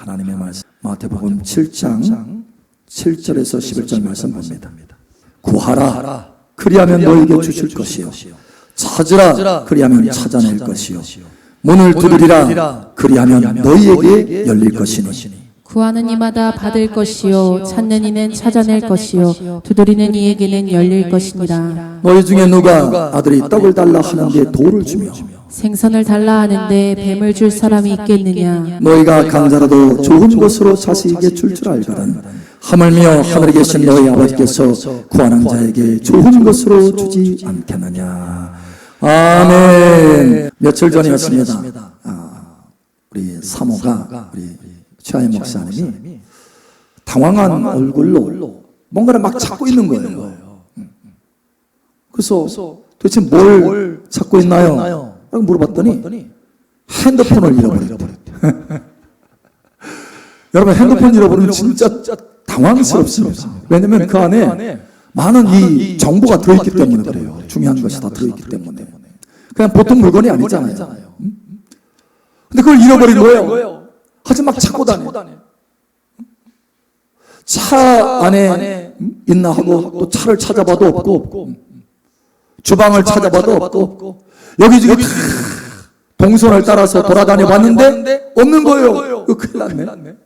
하나님의 말씀 마태복음 7장 7절에서 11절 말씀 봅니다. 구하라 그리하면 너에게 주실 것이요 찾으라 그리하면 찾아낼 것이요 문을 두드리라 그리하면 너희에게 열릴 것이니 구하는 이마다 받을 것이요 찾는 이는 찾아낼 것이요 두드리는 이에게는 열릴 것이니라. 너희 중에 누가 아들이 떡을 달라 하는데 돌을 주며 생선을 달라 하는데 뱀을 줄 사람이 있겠느냐. 너희가 강자라도 좋은 것으로 자식에게 줄 알거든 하물며 하늘에 계신 너희 아버지께서 구하는 자에게 좋은 것으로 주지 않겠느냐. 아멘. 며칠 전이었습니다. 우리 사모가 우리 최하희 목사님이 당황한 얼굴로 뭔가를 막 찾고 있는 거예요. 그래서 도대체 뭘 찾고 있나요? 라고 물어봤더니 핸드폰을 잃어버렸대요. 여러분, 핸드폰 잃어버리면 진짜 당황스럽습니다. 왜냐면 그 안에 많은 이 정보가 들어있기 때문에 그래요. 중요한 것이 다 들어있기 때문에. 그냥 보통 물건이 아니잖아요. 근데 그걸 잃어버린 거예요. 하지만 막 찾고 다녀. 차 안에 있나 하고 또 차를 찾아봐도 없고 주방을 찾아봐도 없고 여기저기 동선을 따라서 돌아다녀 봤는데 없는 거예요. 이거 큰일 났네.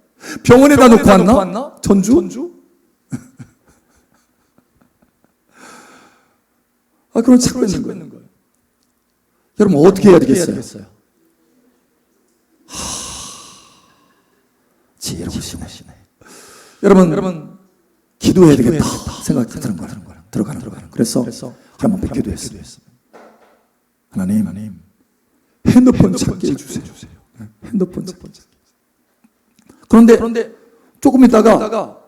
병원에다 놓고 왔나? 전주? 그럼 찾고 있는 거예요. 여러분 어떻게 해야 되겠어요? 지혜로우시네. 여러분 기도해야 되겠다 생각이 드는 거예요. 들어가는 거예요. 그래서 하나님 앞에 기도했어요. 하나님 핸드폰 찾게 해주세요. 핸드폰 찾게. 그런데 조금 있다가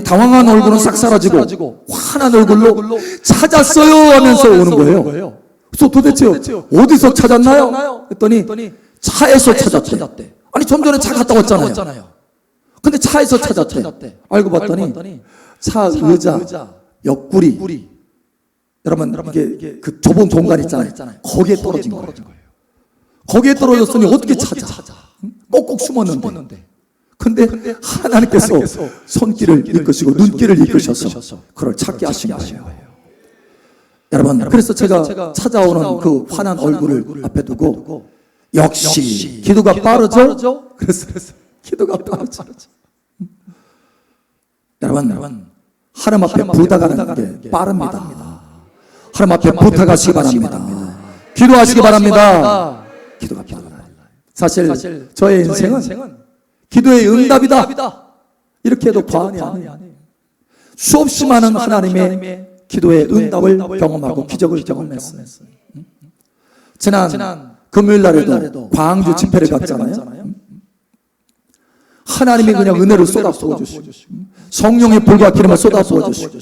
당황한 얼굴은 싹 사라지고 환한 얼굴로 찾았어요 하면서 오는 거예요. 그래서 도대체 어디서 찾았나요? 했더니 차에서 찾았대. 좀 전에 차 갔다 왔잖아요. 근데 차에서 찾았대. 알고 봤더니 차 의자 옆구리 여러분 이게 그 좁은 공간 있잖아요. 거기에 떨어진 거예요. 거기에 떨어졌으니 어떻게 찾아? 꼭꼭 숨었는데. 근데 하나님께서 손길을 이끄시고 눈길을 이끄셔서 그걸 찾게 하신 거예요. 여러분 그래서 제가 찾아오는 그 환한 얼굴을 앞에 두고 역시 기도가 빠르죠? 그래서 기도가 빠르죠. 여러분 하나님 앞에 부탁하는 게 빠릅니다. 하나님 앞에 부탁하시기 바랍니다. 기도하시기 바랍니다. 기도가 빨라요. 사실 저의 인생은 기도의 응답이다. 이렇게 해도 과언이 아니에요. 수없이 많은 하나님의 기도의 응답을 경험하고 기적을 경험했어요. 지난 금요일 날에도 광주 집회를 갔잖아요. 하나님이 그냥 은혜를 쏟아부어 주시고 성령의 불과 기름을 쏟아부어 주시고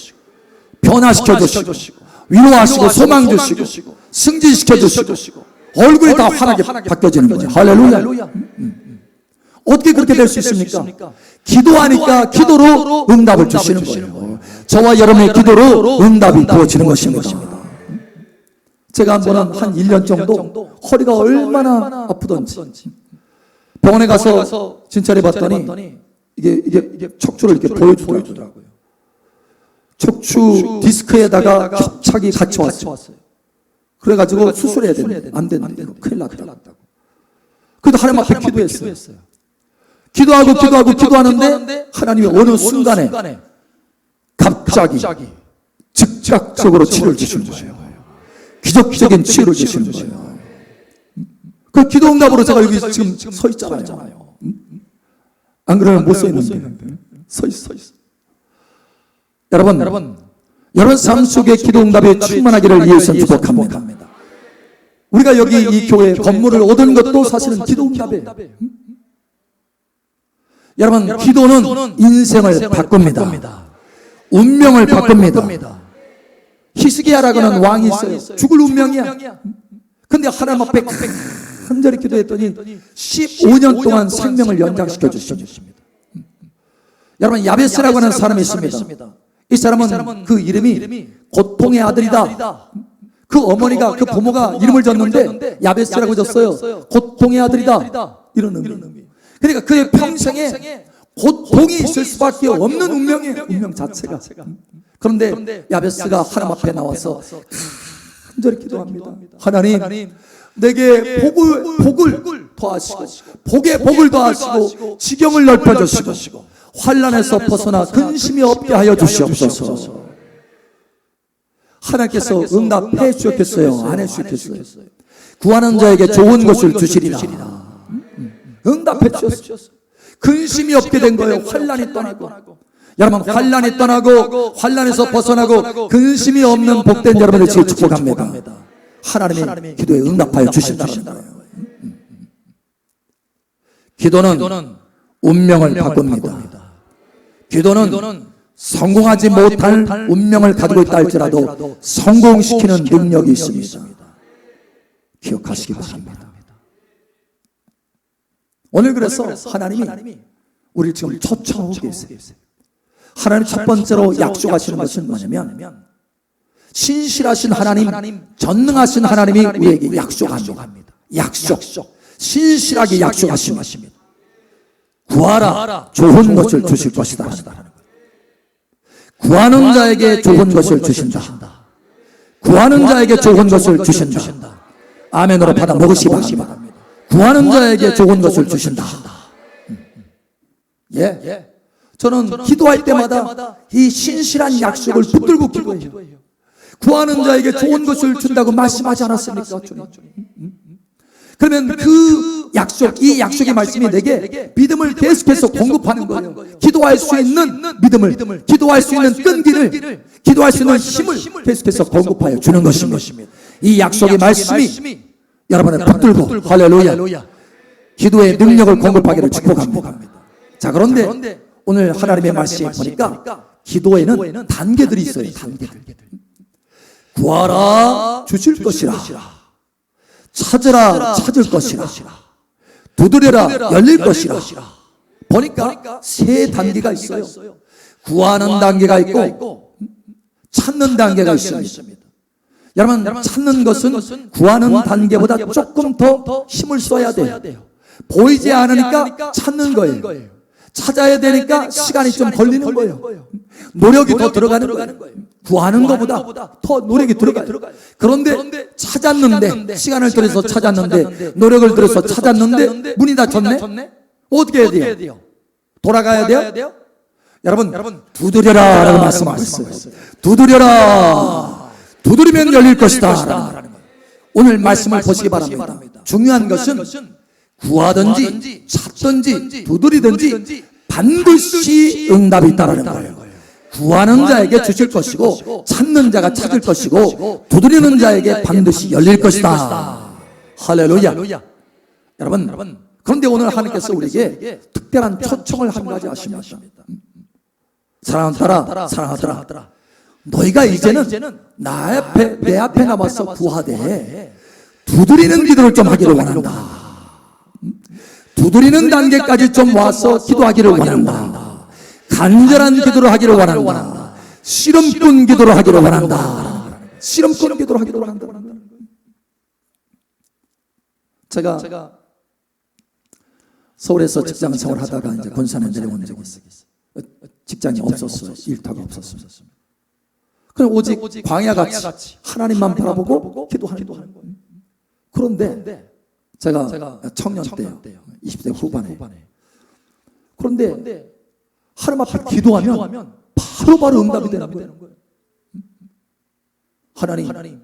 변화시켜 주시고 위로하시고 소망 주시고 승진시켜 주시고 얼굴이 다 환하게 바뀌어지는 거예요. 할렐루야. 어떻게 그렇게 될 수 있습니까? 기도하니까 기도로 응답을 주시는 거예요. 저와 여러분의 기도로 응답이 부어지는 것입니다. 제가 한번 한 1년 정도 허리가 얼마나 아프던지 병원에 가서 진찰해 봤더니 이게 척추를 이렇게 보여주더라고요. 척추 디스크에다가 협착이 갇혀왔어요. 그래가지고 수술해야 되는데 안 된대. 큰일 났다고. 그래도 하나님 앞에 기도했어요. 기도하는데 하나님이 어느 순간에 갑자기 즉각적으로 치료를 주시는 거예요. 기적적인 치료를 주시는 거예요. 그 기도 응답으로 제가 여기 지금 서 있잖아요. 안 그러면 못 서 있는데 서 있어. 여러분 삶 속에 기도 응답에 충만하기를 예수님 축복합니다. 우리가 여기 이 교회 건물을 얻은 것도 사실은 기도 응답이에요. 여러분 기도는 인생을 바꿉니다. 운명을 바꿉니다. 히스기야라고 하는 왕이 있어요. 죽을 운명이야. 근데 하나님 앞에 간절히 기도했더니 15년 동안 생명을 연장시켜 주십니다. 여러분 야베스라고 하는 사람이 있습니다. 이 사람은 그 이름이 고통의 아들이다. 그 어머니가 그 부모가 이름을 졌는데 야베스라고 졌어요. 고통의 아들이다. 이런 의미. 그러니까 그의 평생에 고통이 있을 수밖에 없는 운명이에요. 운명 자체가. 그런데 야베스가 하나님 앞에 나와서 간절히 기도합니다. 하나님, 내게 복을 더하시고 복에 복을 더하시고 지경을 넓혀주시고 환난에서 벗어나 근심이 없게 하여 주시옵소서. 하나님께서 응답해 주셨겠어요? 안 해 주셨겠어요? 구하는 자에게 좋은 것을 주시리라. 응답해 주셨어요. 근심이 없게 된 거예요. 환난이 떠나고. 여러분, 환난이 떠나고 환난에서 벗어나고 근심이 없는 복된 여러분을 지금 축복합니다. 하나님의 기도에 응답하여 주신다는 거예요. 기도는 운명을 바꿉니다. 기도는 성공하지 못할 운명을 가지고 있다 할지라도 성공시키는 능력이 있습니다. 기억하시기 바랍니다. 오늘 그래서 하나님이 우리를 지금 초청하고 계세요. 하나님 첫 번째로 약속하시는 것은 뭐냐면 신실하신 하나님, 전능하신 하나님이 우리에게 약속합니다. 약속. 신실하게 약속하십니다. 구하라, 좋은 것을 주실 것이다. 구하는 자에게 좋은 것을 주신다. 구하는 자에게 좋은 것을 주신다. 아멘으로 받아 먹으시기 바랍니다. 구하는 자에게 좋은 것을 주신다. 예. 저는 기도할 때마다 이 신실한 약속을 붙들고 기도해요. 구하는 자에게 좋은 것을 준다고 말씀하지 않았습니까, 주님? 그러면 그 약속, 이 약속의 말씀이 내게 믿음을 계속해서 공급하는 거예요. 기도할 수 있는 믿음을, 기도할 수 있는 끈기를, 기도할 수 있는 힘을 계속해서 공급하여 주는 것입니다. 이 약속의 말씀이 여러분을 붙들고, 할렐루야, 기도의 능력을 공급하기를 축복합니다. 자, 그런데 오늘 하나님의 말씀에 보니까 기도에는 단계들이 있어요. 단계들. 구하라, 주실 것이라. 찾으라, 찾을 것이라. 두드려라, 열릴 것이라. 보니까 세 단계가 있어요. 구하는 단계가 있고 찾는 단계가 있습니다. 여러분, 찾는 것은 구하는 단계보다 조금 더 힘을 써야 돼요. 보이지 않으니까 찾는 거예요. 찾아야 되니까 시간이 좀 걸리는 거예요. 노력이 더 들어가는 거예요. 구하는 것보다 더 노력이 들어가요. 그런데 찾았는데, 시간을 들여서 찾았는데, 노력을 들여서 찾았는데 문이 닫혔네? 어떻게 해야 돼요? 돌아가야 돼요? 여러분, 두드려라 라고 말씀하고 있어요. 두드려라, 두드리면 열릴 것이다. 오늘 말씀을 보시기 바랍니다. 중요한 것은 구하든지 찾든지 두드리든지 반드시 응답이 있다는 거예요. 구하는 자에게 주실 것이고 찾는 자가 찾을 것이고 두드리는 자에게 반드시 열릴 것이다. 할렐루야. 여러분, 그런데 오늘 하나님께서 우리에게 특별한 초청을 한 가지 하십니다. 사랑하더라, 너희가 이제는 내 앞에 남아서 구하되 두드리는 기도를 좀 하기를 원한다. 두드리는 단계까지 좀 와서 기도하기를 원한다. 간절한 기도를 하기를 원한다. 씨름꾼 기도를 하기를 원한다. 씨름꾼 기도를 하기를 원한다. 제가 서울에서 직장 생활하다가 이제 군산에 내려온 적이 있어요. 직장이 없었어요. 일터가 없었어요. 그냥 오직 광야같이 하나님만 바라보고 기도하는 거예요. 그런데 제가 청년 때요. 20대 후반에. 그런데 하나님 앞에 기도하면 바로 응답이 되는 거예요. 하나님,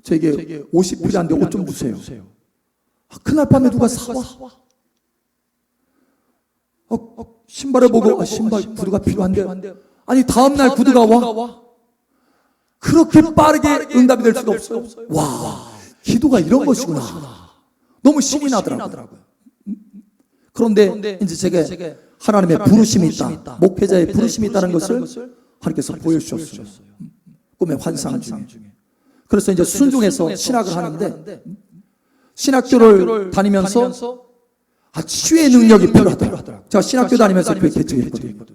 저에게 옷이 필요한데 옷 좀 주세요. 그날 밤에 누가 사와? 신발을 보고 신발 구두가 필요한데, 아니 다음날 구두가 와? 그렇게 빠르게 응답이 될 수가 없어요. 와, 기도가 이런 것이구나. 너무 신이 나더라고요. 그런데 이제 제게 하나님의 부르심이 있다, 목회자의 부르심이 있다는 것을 하나님께서 보여주셨어요. 꿈의 환상 중에. 그래서 이제 순종해서 신학을 하는데, 신학교를 다니면서 치유의 능력이 필요하더라고요. 제가 신학교 다니면서 그렇게 개척했거든요.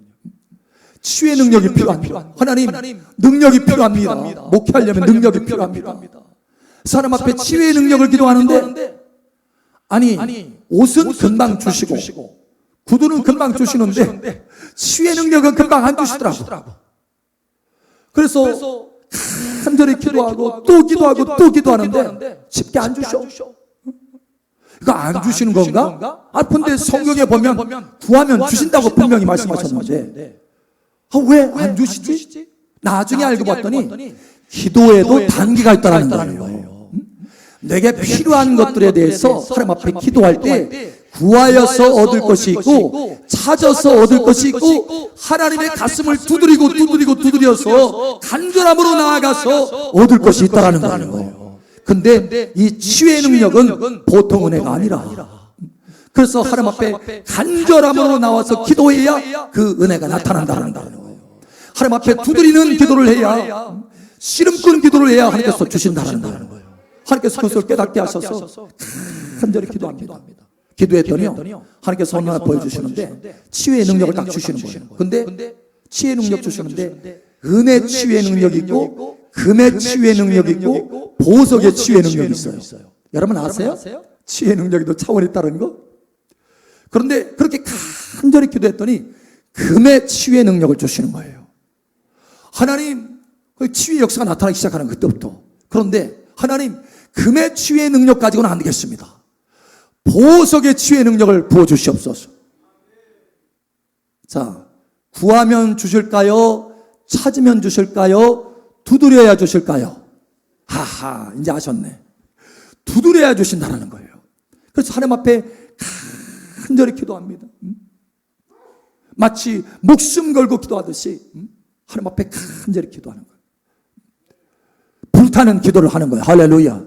치유의 능력이 필요합니다. 하나님, 능력이 필요합니다. 목회하려면 능력이 필요합니다. 사람 앞에 치유의 능력을 기도하는데 아니 옷은 금방 주시고 구두는 금방 주시는데 치유의 능력은 금방 안 주시더라고. 그래서 간절히 기도하고 또 기도하고 또 기도하는데 쉽게 안 주셔. 이거 안 주시는 건가? 아픈데 성경에 보면 구하면 주신다고 분명히 말씀하셨는데 왜 안 주시지? 나중에 알고 봤더니 기도에도 단계가 있다는 거예요. 내게 필요한 것들에 대해서 하나님 앞에 기도할 때 구하여서 얻을 것이 있고 찾아서 얻을 것이 있고 하나님의 가슴을 두드려서 간절함으로 나아가서 얻을 것이 있다는 거예요. 근데 이 치유의 능력은 보통 은혜가 아니라, 그래서 하나님 앞에 간절함으로 나와서 기도해야 그 은혜가 나타난다는 거예요. 하나님 앞에 두드리는 기도를 해야, 씨름꾼 기도를 해야 하나님께서 주신다는 거예요. 하나님께서 그것을 깨닫게 하셔서 간절히 기도합니다. 기도했더니요, 하나님께서 어느 날 보여주시는데 치유의 능력을 딱 주시는 거예요. 근데 치유의 능력 주시는데 은혜 치유의 능력이 있고 금의 치유의 능력이 있고 보석의 치유의 능력이 있어요. 여러분 아세요? 치유의 능력에도 차원이 있다는 거? 그런데 그렇게 간절히 기도했더니 금의 치유의 능력을 주시는 거예요. 하나님, 그 치유의 역사가 나타나기 시작하는 그때부터. 그런데 하나님, 금의 치유의 능력 가지고는 안 되겠습니다. 보석의 치유의 능력을 부어주시옵소서. 자, 구하면 주실까요? 찾으면 주실까요? 두드려야 주실까요? 하하, 이제 아셨네. 두드려야 주신다는 거예요. 그래서 하나님 앞에 간절히 기도합니다. 마치 목숨 걸고 기도하듯이 하나님 앞에 간절히 기도하는 거예요. 불타는 기도를 하는 거예요. 할렐루야.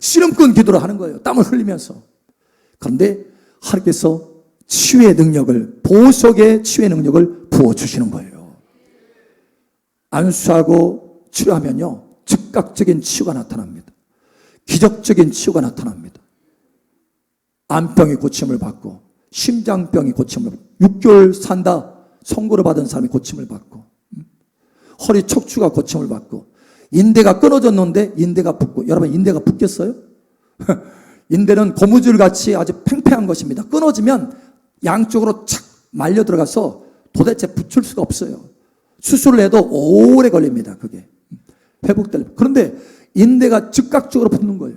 씨름꾼 기도를 하는 거예요. 땀을 흘리면서. 그런데 하나님께서 치유의 능력을, 보석의 치유의 능력을 부어주시는 거예요. 안수하고 치료하면요, 즉각적인 치유가 나타납니다. 기적적인 치유가 나타납니다. 암병이 고침을 받고, 심장병이 고침을 받고, 6개월 산다 선고를 받은 사람이 고침을 받고, 허리 척추가 고침을 받고, 인대가 끊어졌는데 인대가 붙고, 여러분 인대가 붙겠어요? 인대는 고무줄 같이 아주 팽팽한 것입니다. 끊어지면 양쪽으로 착 말려 들어가서 도대체 붙일 수가 없어요. 수술을 해도 오래 걸립니다. 그게 회복될. 그런데 인대가 즉각적으로 붙는 거예요.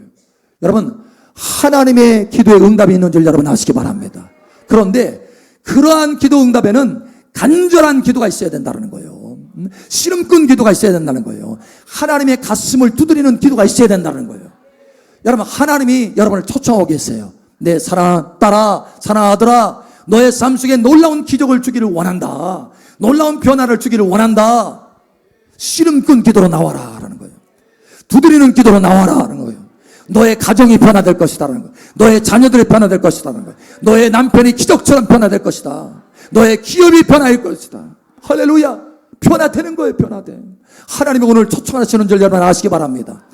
여러분, 하나님의 기도에 응답이 있는 줄 여러분 아시기 바랍니다. 그런데 그러한 기도 응답에는 간절한 기도가 있어야 된다는 거예요. 씨름꾼 기도가 있어야 된다는 거예요. 하나님의 가슴을 두드리는 기도가 있어야 된다는 거예요. 여러분, 하나님이 여러분을 초청하고 계세요. 내 사랑하는 딸아, 사랑하는 아들아, 너의 삶 속에 놀라운 기적을 주기를 원한다. 놀라운 변화를 주기를 원한다. 씨름꾼 기도로 나와라 라는 거예요. 두드리는 기도로 나와라 라는 거예요. 너의 가정이 변화될 것이다 라는 거예요. 너의 자녀들이 변화될 것이다 라는 거예요. 너의 남편이 기적처럼 변화될 것이다. 너의 기업이 변화할 것이다. 할렐루야. 변화되는 거예요. 변화돼. 하나님이 오늘 초청하시는 줄 여러분 아시기 바랍니다.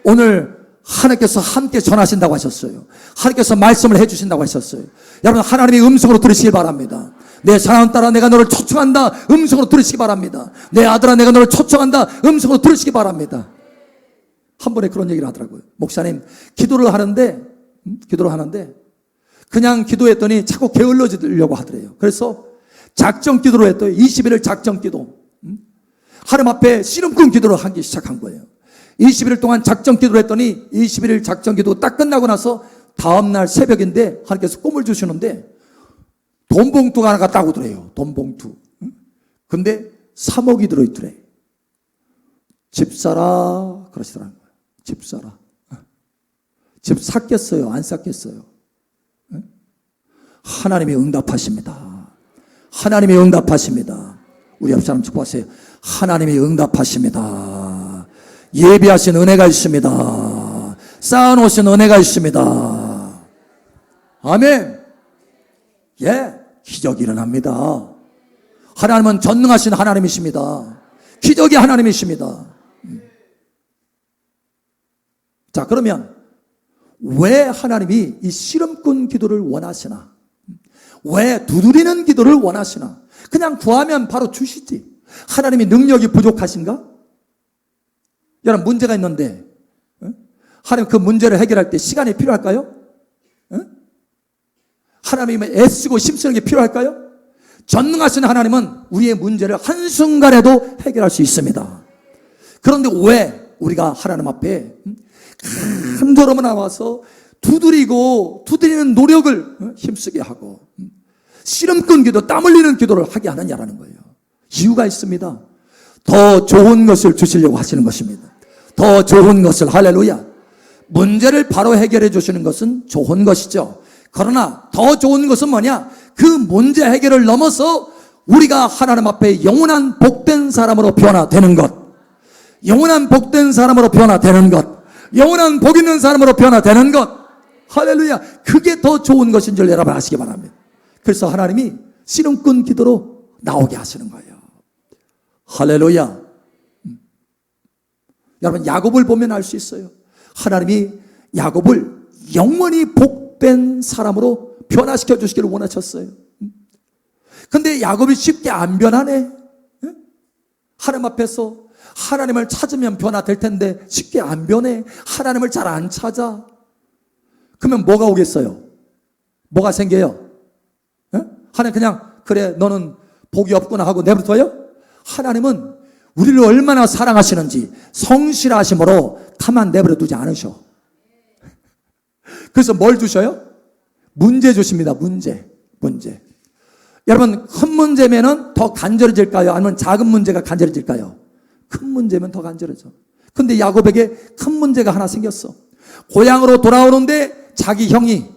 오늘 하나님께서 함께 전하신다고 하셨어요. 하나님께서 말씀을 해주신다고 하셨어요. 여러분, 하나님의 음성으로 들으시기 바랍니다. 내 사랑하는 딸아, 내가 너를 초청한다. 음성으로 들으시기 바랍니다. 내 아들아, 내가 너를 초청한다. 음성으로 들으시기 바랍니다. 한 번에 그런 얘기를 하더라고요. 목사님, 기도를 하는데 그냥 기도했더니 자꾸 게을러지려고 하더래요. 그래서 작정 기도로 했더니 21일 작정 기도, 하나님 앞에 씨름꾼 기도를 하기 시작한 거예요. 21일 동안 작정 기도를 했더니 21일 작정 기도 딱 끝나고 나서 다음날 새벽인데 하나님께서 꿈을 주시는데 돈 봉투가 하나가 딱 오더래요. 돈 봉투. 근데 3억이 들어있더래. 집 사라 그러시더라는 거예요. 집 사라. 집 샀겠어요? 안 샀겠어요? 하나님이 응답하십니다. 하나님이 응답하십니다. 우리 옆 사람 축복하세요. 하나님이 응답하십니다. 예비하신 은혜가 있습니다. 쌓아놓으신 은혜가 있습니다. 아멘. 예, 기적이 일어납니다. 하나님은 전능하신 하나님이십니다. 기적이 하나님이십니다. 자, 그러면 왜 하나님이 이 씨름꾼 기도를 원하시나? 왜 두드리는 기도를 원하시나? 그냥 구하면 바로 주시지. 하나님이 능력이 부족하신가? 여러분, 문제가 있는데 하나님 그 문제를 해결할 때 시간이 필요할까요? 응? 하나님이 애쓰고 힘쓰는 게 필요할까요? 전능하신 하나님은 우리의 문제를 한순간에도 해결할 수 있습니다. 그런데 왜 우리가 하나님 앞에 큰 걸음을 나와서 두드리는 노력을 힘쓰게 하고 씨름꾼 기도, 땀 흘리는 기도를 하게 하느냐라는 거예요. 이유가 있습니다. 더 좋은 것을 주시려고 하시는 것입니다. 더 좋은 것을, 할렐루야. 문제를 바로 해결해 주시는 것은 좋은 것이죠. 그러나 더 좋은 것은 뭐냐? 그 문제 해결을 넘어서 우리가 하나님 앞에 영원한 복된 사람으로 변화되는 것, 영원한 복된 사람으로 변화되는 것, 영원한 복 있는 사람으로 변화되는 것, 할렐루야. 그게 더 좋은 것인 줄 여러분 아시기 바랍니다. 그래서 하나님이 씨름꾼 기도로 나오게 하시는 거예요. 할렐루야. 여러분 야곱을 보면 알 수 있어요. 하나님이 야곱을 영원히 복된 사람으로 변화시켜 주시기를 원하셨어요. 근데 야곱이 쉽게 안 변하네. 하나님 앞에서 하나님을 찾으면 변화될 텐데 쉽게 안 변해. 하나님을 잘 안 찾아. 그러면 뭐가 오겠어요? 뭐가 생겨요? 하나님 그냥 그래 너는 복이 없구나 하고 내버려둬요? 하나님은 우리를 얼마나 사랑하시는지 성실하심으로 가만 내버려두지 않으셔. 그래서 뭘 주셔요? 문제 주십니다. 문제. 여러분 큰 문제면은 더 간절해질까요? 아니면 작은 문제가 간절해질까요? 큰 문제면 더 간절해져. 근데 야곱에게 큰 문제가 하나 생겼어. 고향으로 돌아오는데 자기 형이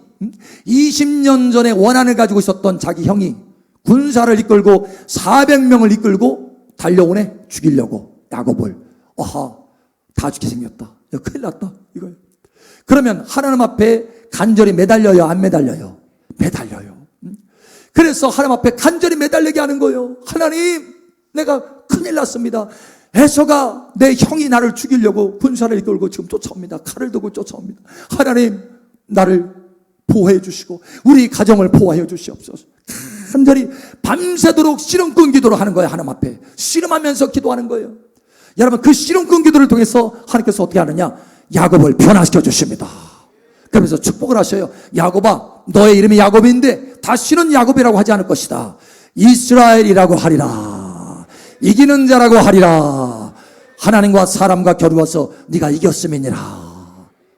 20년 전에 원한을 가지고 있었던 자기 형이 군사를 이끌고 400명을 이끌고 달려오네. 죽이려고 야곱을. 다 죽게 생겼다. 야, 큰일 났다 이거예요. 그러면 하나님 앞에 간절히 매달려요? 안 매달려요? 매달려요. 그래서 하나님 앞에 간절히 매달리게 하는 거예요. 하나님 내가 큰일 났습니다. 에서가 내 형이 나를 죽이려고 군사를 이끌고 지금 쫓아옵니다. 칼을 들고 쫓아옵니다. 하나님 나를 보호해 주시고 우리 가정을 보호해 주시옵소서. 간절히 밤새도록 씨름꾼 기도를 하는 거예요. 하나님 앞에 씨름하면서 기도하는 거예요. 여러분 그 씨름꾼 기도를 통해서 하나님께서 어떻게 하느냐? 야곱을 변화시켜 주십니다. 그러면서 축복을 하셔요. 야곱아 너의 이름이 야곱인데 다시는 야곱이라고 하지 않을 것이다. 이스라엘이라고 하리라. 이기는 자라고 하리라. 하나님과 사람과 겨루어서 네가 이겼음이니라.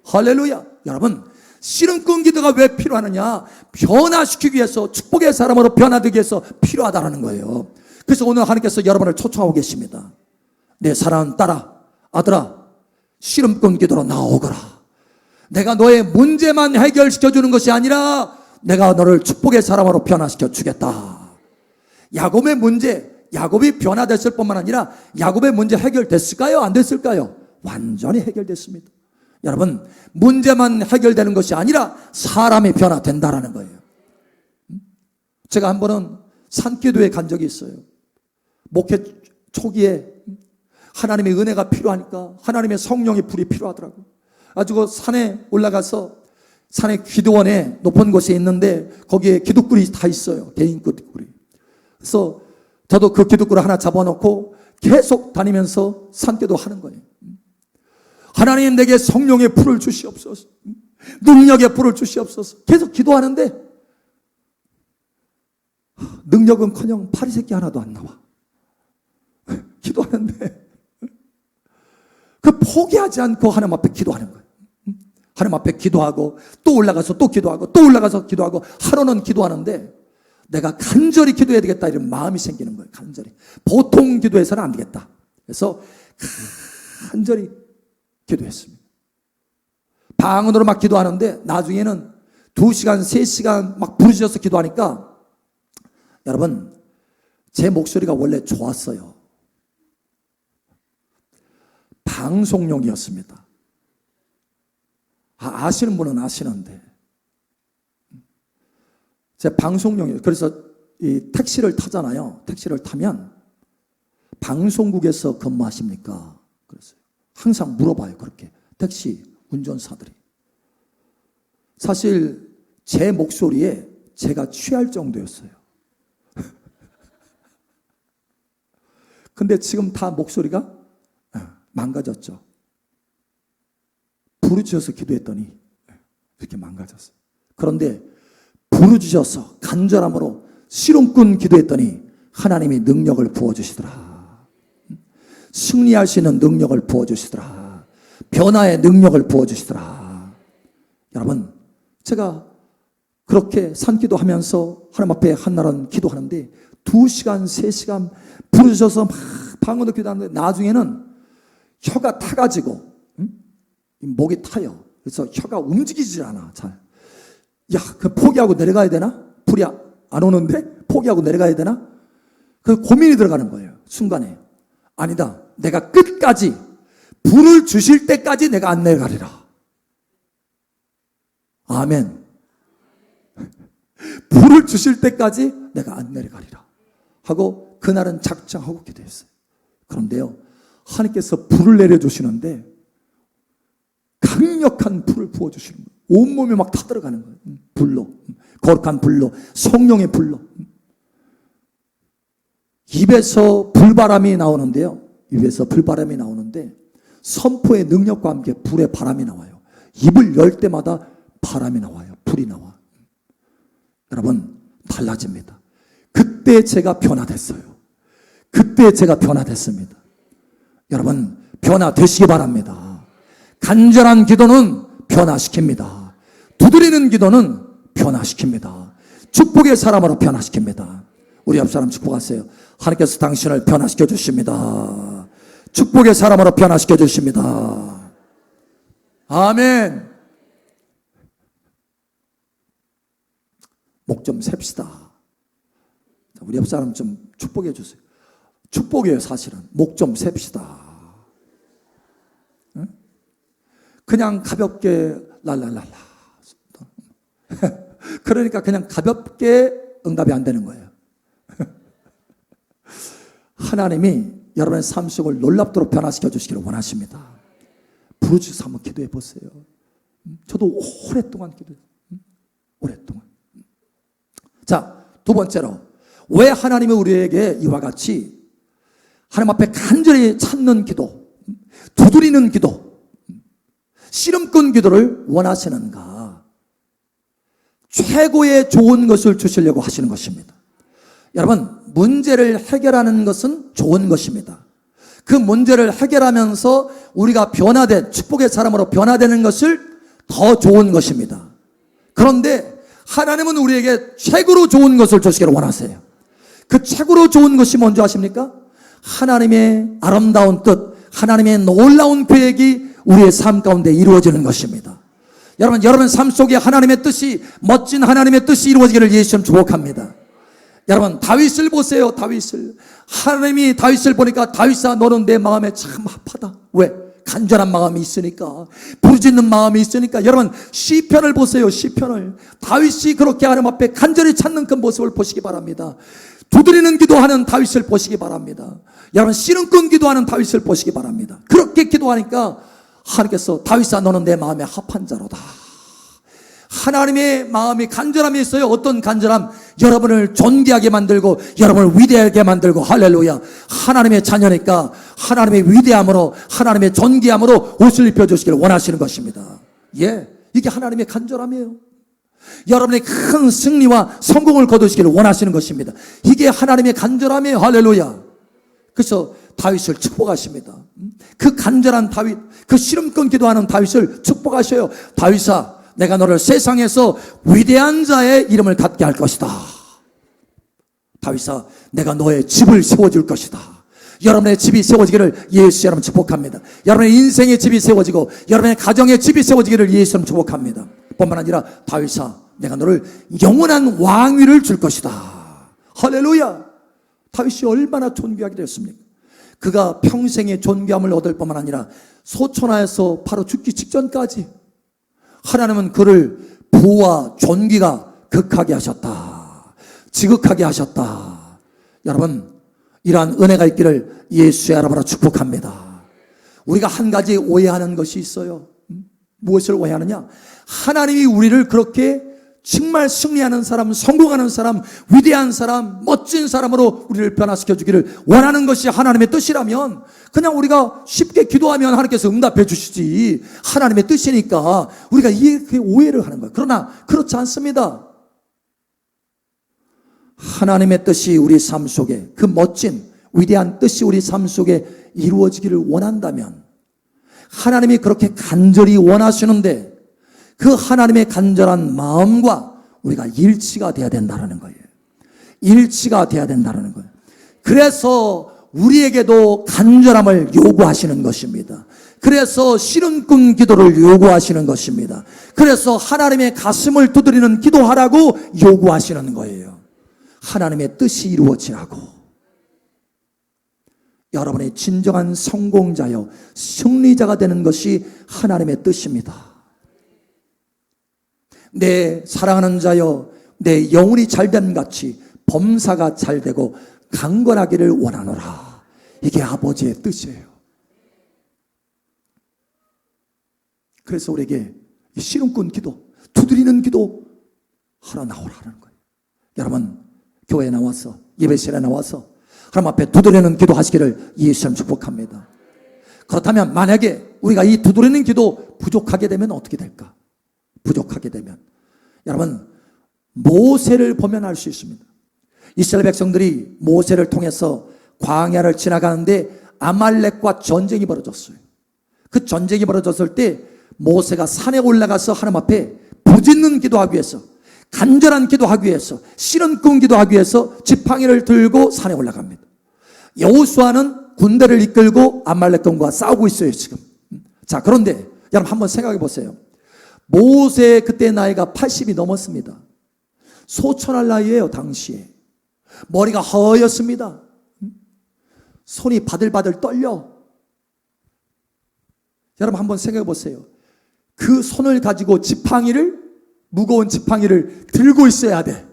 할렐루야. 여러분 씨름꾼 기도가 왜 필요하느냐? 변화시키기 위해서, 축복의 사람으로 변화되기 위해서 필요하다는 거예요. 그래서 오늘 하나님께서 여러분을 초청하고 계십니다. 내 사랑하는 딸아, 아들아, 씨름꾼 기도로 나오거라. 내가 너의 문제만 해결시켜 주는 것이 아니라 내가 너를 축복의 사람으로 변화시켜 주겠다. 야곱의 문제, 야곱이 변화됐을 뿐만 아니라 야곱의 문제 해결됐을까요? 안 됐을까요? 완전히 해결됐습니다. 여러분 문제만 해결되는 것이 아니라 사람이 변화된다라는 거예요. 제가 한 번은 산기도에 간 적이 있어요. 목회 초기에 하나님의 은혜가 필요하니까 하나님의 성령의 불이 필요하더라고요. 가지고 산에 올라가서 산의 기도원에 높은 곳에 있는데 거기에 기도굴이 다 있어요. 개인 기도굴이. 그래서 저도 그 기도굴을 하나 잡아놓고 계속 다니면서 산기도 하는 거예요. 하나님 내게 성령의 불을 주시옵소서. 능력의 불을 주시옵소서. 계속 기도하는데 능력은커녕 파리 새끼 하나도 안 나와. 기도하는데 그 포기하지 않고 하나님 앞에 기도하는 거예요. 하나님 앞에 기도하고 또 올라가서 또 기도하고 또 올라가서 기도하고 하루는 기도하는데 내가 간절히 기도해야 되겠다 이런 마음이 생기는 거예요. 간절히. 보통 기도해서는 안 되겠다. 그래서 간절히 기도했습니다. 방언으로 막 기도하는데 나중에는 2시간, 3시간 막 부르짖어서 기도하니까 여러분 제 목소리가 원래 좋았어요. 방송용이었습니다. 아시는 분은 아시는데 제 방송용이에요. 그래서 이 택시를 타잖아요. 택시를 타면 방송국에서 근무하십니까? 그랬어요. 항상 물어봐요. 그렇게 택시 운전사들이. 사실 제 목소리에 제가 취할 정도였어요. 근데 지금 다 목소리가 망가졌죠. 부르짖어서 기도했더니 이렇게 망가졌어요. 그런데 부르짖어서 간절함으로 씨름꾼 기도했더니 하나님이 능력을 부어주시더라. 승리할 수 있는 능력을 부어주시더라. 변화의 능력을 부어주시더라. 여러분, 제가 그렇게 산기도하면서 하나님 앞에 한날은 기도하는데 2시간, 3시간 부르셔서 막 방언으로 기도하는데 나중에는 혀가 타가지고 목이 타요. 그래서 혀가 움직이질 않아. 잘. 야, 그 포기하고 내려가야 되나? 불이 안 오는데 포기하고 내려가야 되나? 그 고민이 들어가는 거예요. 순간에. 아니다. 내가 끝까지 불을 주실 때까지 내가 안 내려가리라. 아멘. 불을 주실 때까지 내가 안 내려가리라 하고 그날은 작정하고 기도했어요. 그런데요, 하나님께서 불을 내려주시는데 강력한 불을 부어주시는 거예요. 온몸이 막 타들어가는 거예요. 불로, 거룩한 불로, 성령의 불로. 입에서 불바람이 나오는데요, 입에서 불바람이 나오는데 선포의 능력과 함께 불의 바람이 나와요. 입을 열 때마다 바람이 나와요. 불이 나와. 여러분, 달라집니다. 그때 제가 변화됐어요. 그때 제가 변화됐습니다. 여러분, 변화되시기 바랍니다. 간절한 기도는 변화시킵니다. 두드리는 기도는 변화시킵니다. 축복의 사람으로 변화시킵니다. 우리 옆 사람 축복하세요. 하나님께서 당신을 변화시켜 주십니다. 축복의 사람으로 변화시켜 주십니다. 아멘. 목 좀 셉시다. 우리 옆 사람 좀 축복해 주세요. 축복이에요, 사실은. 목 좀 셉시다. 응? 그냥 가볍게 랄랄랄라. 그러니까 그냥 가볍게 응답이 안 되는 거예요. 하나님이 여러분의 삶 속을 놀랍도록 변화시켜 주시기를 원하십니다. 부르짖어서 한번 기도해 보세요. 저도 오랫동안 기도해요. 오랫동안. 자, 두 번째로, 왜 하나님이 우리에게 이와 같이 하나님 앞에 간절히 찾는 기도, 두드리는 기도, 씨름꾼 기도를 원하시는가? 최고의 좋은 것을 주시려고 하시는 것입니다. 여러분, 문제를 해결하는 것은 좋은 것입니다. 그 문제를 해결하면서 우리가 변화된, 축복의 사람으로 변화되는 것을 더 좋은 것입니다. 그런데 하나님은 우리에게 최고로 좋은 것을 주시기를 원하세요. 그 최고로 좋은 것이 뭔지 아십니까? 하나님의 아름다운 뜻, 하나님의 놀라운 계획이 우리의 삶 가운데 이루어지는 것입니다. 여러분 삶 속에 하나님의 뜻이, 멋진 하나님의 뜻이 이루어지기를 예수님 축복합니다. 여러분, 다윗을 보세요. 다윗을. 하나님이 다윗을 보니까, 다윗아, 너는 내 마음에 참 합하다. 왜? 간절한 마음이 있으니까, 부르짖는 마음이 있으니까. 여러분, 시편을 보세요. 시편을. 다윗이 그렇게 하나님 앞에 간절히 찾는 그 모습을 보시기 바랍니다. 두드리는 기도하는 다윗을 보시기 바랍니다. 여러분, 씨름꾼 기도하는 다윗을 보시기 바랍니다. 그렇게 기도하니까 하나님께서, 다윗아, 너는 내 마음에 합한 자로다. 하나님의 마음이 간절함이 있어요. 어떤 간절함? 여러분을 존귀하게 만들고 여러분을 위대하게 만들고, 할렐루야. 하나님의 자녀니까 하나님의 위대함으로, 하나님의 존귀함으로 옷을 입혀주시기를 원하시는 것입니다. 예, 이게 하나님의 간절함이에요. 여러분의 큰 승리와 성공을 거두시기를 원하시는 것입니다. 이게 하나님의 간절함이에요. 할렐루야. 그래서 다윗을 축복하십니다. 그 간절한 다윗, 그 씨름꾼 기도하는 다윗을 축복하셔요. 다윗아, 내가 너를 세상에서 위대한 자의 이름을 갖게 할 것이다. 다윗아, 내가 너의 집을 세워줄 것이다. 여러분의 집이 세워지기를 예수 여러분 축복합니다. 여러분의 인생의 집이 세워지고 여러분의 가정의 집이 세워지기를 예수 여러분 축복합니다. 뿐만 아니라, 다윗아, 내가 너를 영원한 왕위를 줄 것이다. 할렐루야. 다윗이 얼마나 존귀하게 되었습니까? 그가 평생의 존귀함을 얻을 뿐만 아니라 소천하에서 바로 죽기 직전까지 하나님은 그를 부와 존귀가 극하게 하셨다. 지극하게 하셨다. 여러분, 이러한 은혜가 있기를 예수의 이름으로 축복합니다. 우리가 한 가지 오해하는 것이 있어요. 무엇을 오해하느냐? 하나님이 우리를 그렇게 정말 승리하는 사람, 성공하는 사람, 위대한 사람, 멋진 사람으로 우리를 변화시켜 주기를 원하는 것이 하나님의 뜻이라면 그냥 우리가 쉽게 기도하면 하나님께서 응답해 주시지, 하나님의 뜻이니까 우리가 이렇게 오해를 하는 거예요. 그러나 그렇지 않습니다. 하나님의 뜻이 우리 삶 속에, 그 멋진 위대한 뜻이 우리 삶 속에 이루어지기를 원한다면, 하나님이 그렇게 간절히 원하시는데 그 하나님의 간절한 마음과 우리가 일치가 돼야 된다는 거예요. 일치가 돼야 된다는 거예요. 그래서 우리에게도 간절함을 요구하시는 것입니다. 그래서 씨름꾼 기도를 요구하시는 것입니다. 그래서 하나님의 가슴을 두드리는 기도하라고 요구하시는 거예요. 하나님의 뜻이 이루어지라고. 여러분의 진정한 성공자여 승리자가 되는 것이 하나님의 뜻입니다. 내 사랑하는 자여 내 영혼이 잘됨 같이 범사가 잘되고 강건하기를 원하노라. 이게 아버지의 뜻이에요. 그래서 우리에게 씨름꾼 기도, 두드리는 기도 하러 나오라는 거예요. 여러분 교회에 나와서, 예배실에 나와서 하나님 앞에 두드리는 기도 하시기를 예수님 축복합니다. 그렇다면 만약에 우리가 이 두드리는 기도 부족하게 되면 어떻게 될까? 부족하게 되면 여러분 모세를 보면 알 수 있습니다. 이스라엘 백성들이 모세를 통해서 광야를 지나가는데 아말렉과 전쟁이 벌어졌어요. 그 전쟁이 벌어졌을 때 모세가 산에 올라가서 하나님 앞에 부짓는 기도하기 위해서, 간절한 기도하기 위해서, 씨름꾼 기도하기 위해서 지팡이를 들고 산에 올라갑니다. 여호수아는 군대를 이끌고 아말렉과 싸우고 있어요 지금. 자, 그런데 여러분 한번 생각해 보세요. 모세 그때 나이가 80이 넘었습니다. 소천할 나이에요 당시에. 머리가 허였습니다. 손이 바들바들 떨려. 여러분 한번 생각해 보세요. 그 손을 가지고 지팡이를, 무거운 지팡이를 들고 있어야 돼.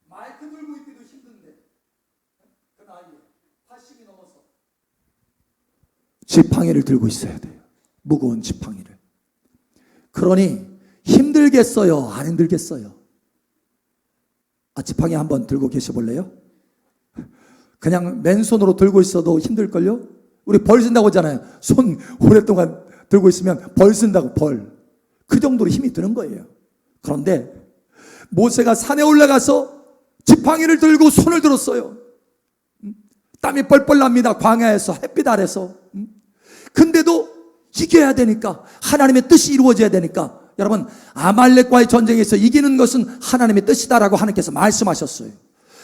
마이크 들고 있기도 힘든데 그 나이에 80이 넘어서 지팡이를 들고 있어야 돼요. 무거운 지팡이를. 그러니 힘들겠어요? 안 힘들겠어요? 지팡이 한번 들고 계셔볼래요? 그냥 맨손으로 들고 있어도 힘들걸요? 우리 벌 쓴다고 하잖아요. 손 오랫동안 들고 있으면 벌 쓴다고, 벌. 그 정도로 힘이 드는 거예요. 그런데 모세가 산에 올라가서 지팡이를 들고 손을 들었어요. 땀이 뻘뻘 납니다. 광야에서, 햇빛 아래서. 근데도 이겨야 되니까, 하나님의 뜻이 이루어져야 되니까, 여러분 아말렉과의 전쟁에서 이기는 것은 하나님의 뜻이다라고 하나님께서 말씀하셨어요.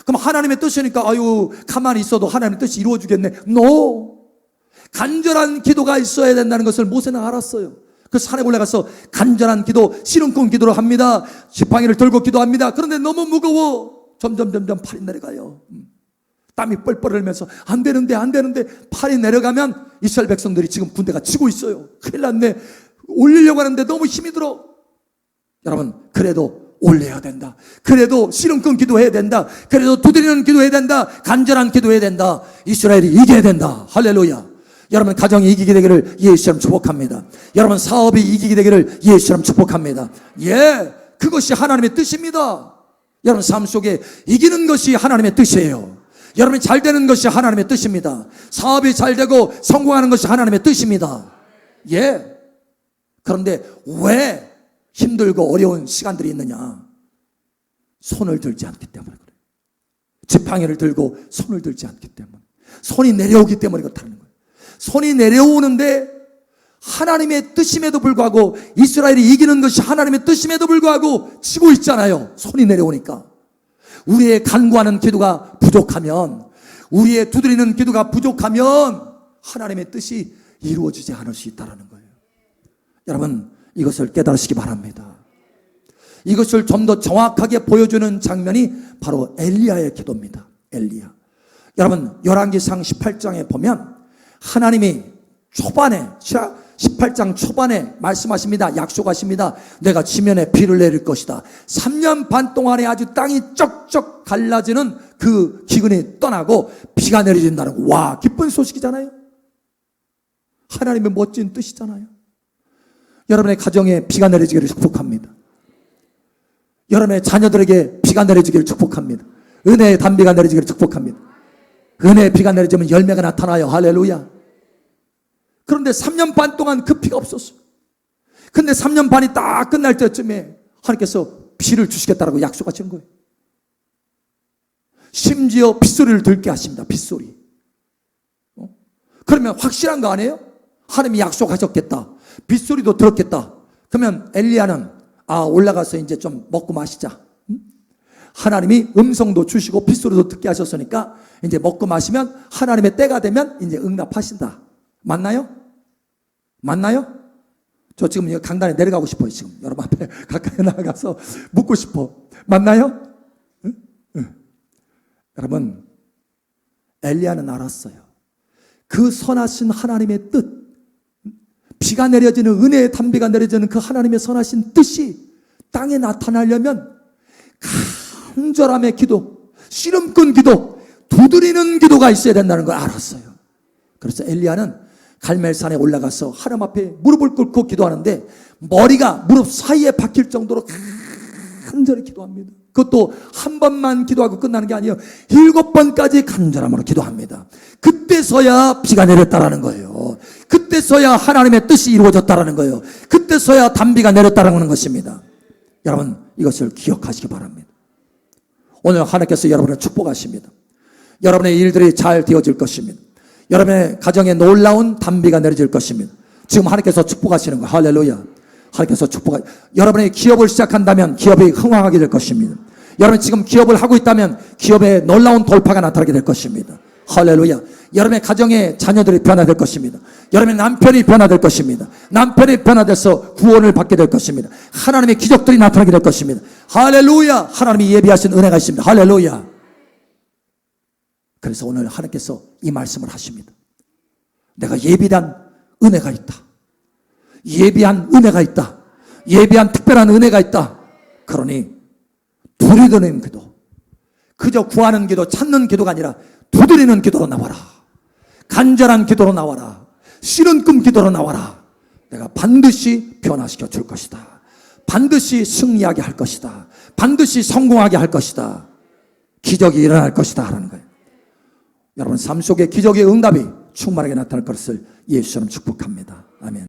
그럼 하나님의 뜻이니까 아유 가만히 있어도 하나님의 뜻이 이루어지겠네. No. 간절한 기도가 있어야 된다는 것을 모세는 알았어요. 그 산에 올라가서 간절한 기도, 씨름꾼 기도를 합니다. 지팡이를 들고 기도합니다. 그런데 너무 무거워. 점점 팔이 내려가요. 땀이 뻘뻘 흘면서 안 되는데 팔이 내려가면 이스라엘 백성들이 지금 군대가 치고 있어요. 큰일 났네. 올리려고 하는데 너무 힘이 들어. 여러분 그래도 올려야 된다. 그래도 씨름꾼 기도해야 된다. 그래도 두드리는 기도해야 된다. 간절한 기도해야 된다. 이스라엘이 이겨야 된다. 할렐루야. 여러분 가정이 이기게 되기를 예수님 축복합니다. 여러분 사업이 이기게 되기를 예수님 축복합니다. 예, 그것이 하나님의 뜻입니다. 여러분 삶 속에 이기는 것이 하나님의 뜻이에요. 여러분이 잘 되는 것이 하나님의 뜻입니다. 사업이 잘 되고 성공하는 것이 하나님의 뜻입니다. 예. 그런데 왜 힘들고 어려운 시간들이 있느냐? 손을 들지 않기 때문에 그래요. 지팡이를 들고 손을 들지 않기 때문에. 손이 내려오기 때문에 그렇다는 거예요. 손이 내려오는데 하나님의 뜻임에도 불구하고, 이스라엘이 이기는 것이 하나님의 뜻임에도 불구하고 지고 있잖아요. 손이 내려오니까. 우리의 간구하는 기도가 부족하면, 우리의 두드리는 기도가 부족하면 하나님의 뜻이 이루어지지 않을 수 있다는 거예요. 여러분 이것을 깨달으시기 바랍니다. 이것을 좀 더 정확하게 보여주는 장면이 바로 엘리야의 기도입니다. 엘리야. 여러분 열왕기상 18장에 보면 하나님이 초반에 18장 초반에 말씀하십니다. 약속하십니다. 내가 지면에 비를 내릴 것이다. 3년 반 동안에 아주 땅이 쩍쩍 갈라지는 그 기근이 떠나고 비가 내려진다는 거. 와, 기쁜 소식이잖아요. 하나님의 멋진 뜻이잖아요. 여러분의 가정에 비가 내려지기를 축복합니다. 여러분의 자녀들에게 비가 내려지기를 축복합니다. 은혜의 단비가 내려지기를 축복합니다. 은혜의 비가 내려지면 열매가 나타나요. 할렐루야. 그런데 3년 반 동안 그 비가 없었어요. 근데 3년 반이 딱 끝날 때쯤에 하나님께서 비를 주시겠다라고 약속하시는 거예요. 심지어 빗소리를 들게 하십니다. 빗소리. 그러면 확실한 거 아니에요? 하나님이 약속하셨겠다. 빗소리도 들었겠다. 그러면 엘리야는 올라가서 이제 좀 먹고 마시자. 하나님이 음성도 주시고 빗소리도 듣게 하셨으니까 이제 먹고 마시면 하나님의 때가 되면 이제 응답하신다. 맞나요? 맞나요? 저 지금 강단에 내려가고 싶어요. 지금 여러분 앞에 가까이 나가서 묻고 싶어. 맞나요? 응? 응. 여러분, 엘리야는 알았어요. 그 선하신 하나님의 뜻, 비가 내려지는 은혜의 단비가 내려지는 그 하나님의 선하신 뜻이 땅에 나타나려면 간절함의 기도, 씨름꾼 기도, 두드리는 기도가 있어야 된다는 걸 알았어요. 그래서 엘리야는 갈멜산에 올라가서 하나님 앞에 무릎을 꿇고 기도하는데 머리가 무릎 사이에 박힐 정도로 간절히 기도합니다. 그것도 한 번만 기도하고 끝나는 게 아니에요. 7번까지 간절함으로 기도합니다. 그때서야 비가 내렸다라는 거예요. 그때서야 하나님의 뜻이 이루어졌다라는 거예요. 그때서야 단비가 내렸다라는 것입니다. 여러분, 이것을 기억하시기 바랍니다. 오늘 하나님께서 여러분을 축복하십니다. 여러분의 일들이 잘 되어질 것입니다. 여러분의 가정에 놀라운 단비가 내려질 것입니다. 지금 하나님께서 축복하시는 거예요. 할렐루야. 하나님께서 여러분의 기업을 시작한다면 기업이 흥황하게 될 것입니다. 여러분 지금 기업을 하고 있다면 기업에 놀라운 돌파가 나타나게 될 것입니다. 할렐루야. 여러분의 가정의 자녀들이 변화될 것입니다. 여러분의 남편이 변화될 것입니다. 남편이 변화돼서 구원을 받게 될 것입니다. 하나님의 기적들이 나타나게 될 것입니다. 할렐루야. 하나님이 예비하신 은혜가 있습니다. 할렐루야. 그래서 오늘 하나님께서 이 말씀을 하십니다. 내가 예비한 은혜가 있다. 예비한 은혜가 있다. 예비한 특별한 은혜가 있다. 그러니 두드리는 기도, 그저 구하는 기도, 찾는 기도가 아니라 두드리는 기도로 나와라. 간절한 기도로 나와라. 씨름꾼 기도로 나와라. 내가 반드시 변화시켜 줄 것이다. 반드시 승리하게 할 것이다. 반드시 성공하게 할 것이다. 기적이 일어날 것이다 하는 거예요. 여러분 삶 속에 기적의 응답이 충만하게 나타날 것을 예수처럼 축복합니다. 아멘.